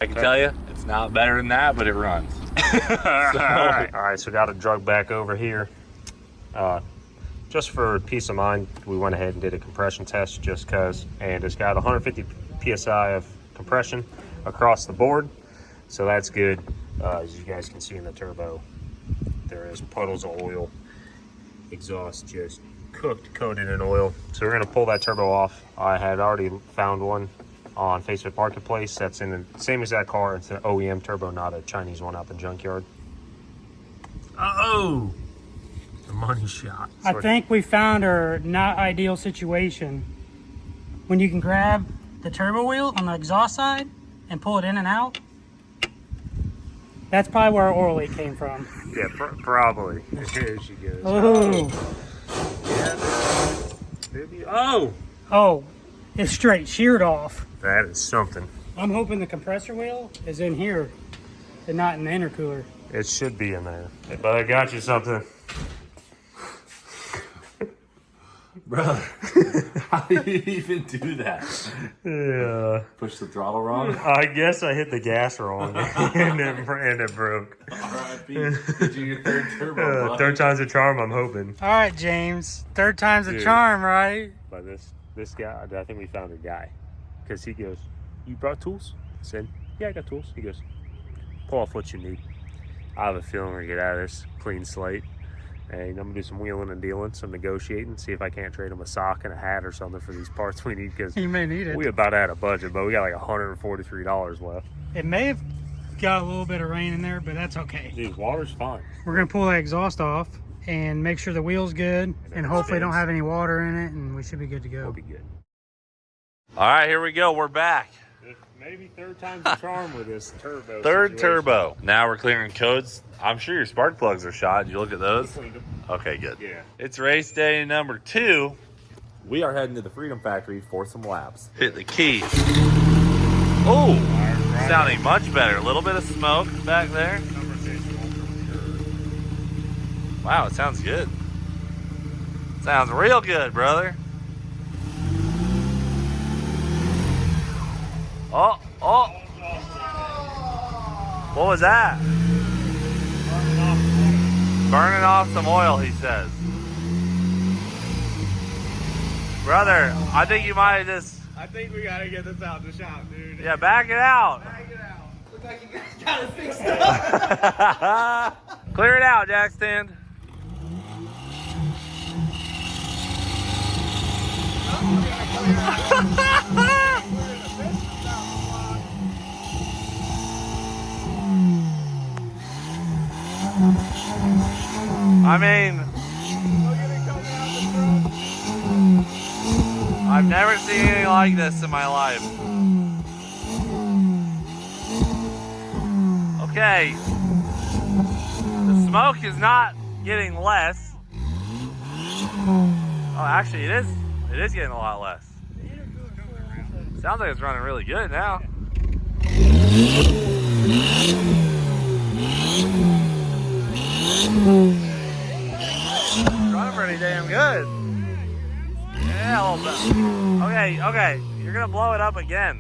I can tell you, it's not better than that, but it runs. All right, so got it drug back over here. Just for peace of mind, we went ahead and did a compression test just because, and it's got 150 psi of compression across the board, so that's good. As you guys can see in the turbo, there is puddles of oil, exhaust just coated in oil. So we're gonna pull that turbo off. I had already found one on Facebook Marketplace that's in the same exact car. It's an OEM turbo, not a Chinese one out the junkyard. Uh-oh, the money shot. I think we found our not ideal situation when you can grab the turbo wheel on the exhaust side and pull it in and out. That's probably where our oil leak came from. Yeah, probably. Here she goes. Oh. Oh! Oh, it's straight sheared off. That is something. I'm hoping the compressor wheel is in here and not in the intercooler. It should be in there. But I got you something. Brother, how did you even do that? Yeah. Push the throttle wrong? I guess I hit the gas wrong and it broke. R.I.P. Did you your third turbo? Third time's a charm, I'm hoping. All right, James. Third time's a charm, right? But this guy, I think we found a guy. Because he goes, "You brought tools?" I said, "Yeah, I got tools." He goes, "Pull off what you need." I have a feeling we're going to get out of this clean slate. And I'm going to do some wheeling and dealing, some negotiating, see if I can't trade him a sock and a hat or something for these parts we need. Because you may need it. We about had a budget, but we got like $143 left. It may have got a little bit of rain in there, but that's okay. Dude, water's fine. We're going to pull that exhaust off and make sure the wheel's good and hopefully don't have any water in it, and we should be good to go. We'll be good. All right, here we go. We're back. Maybe third time's a charm with this turbo. Third situation. turbo. Now we're clearing codes. I'm sure your spark plugs are shot. Did you look at those? Cleaned them. Okay, good. Yeah. It's race day number 2. We are heading to the Freedom Factory for some laps. Hit the key. Oh, sounding much better. A little bit of smoke back there. Wow, it sounds good. Sounds real good, brother. Oh, oh. What was that? Burning off some oil, he says. Brother, I think you might have just... I think we gotta get this out in the shop, dude. Yeah, back it out. Back it out. Look like you guys got it fixed up. Clear it out, jack stand. I mean, I've never seen anything like this in my life. Okay, the smoke is not getting less. Oh, actually it is getting a lot less. Sounds like it's running really good now. Running pretty damn good. Yeah, a little bit. Okay, you're gonna blow it up again.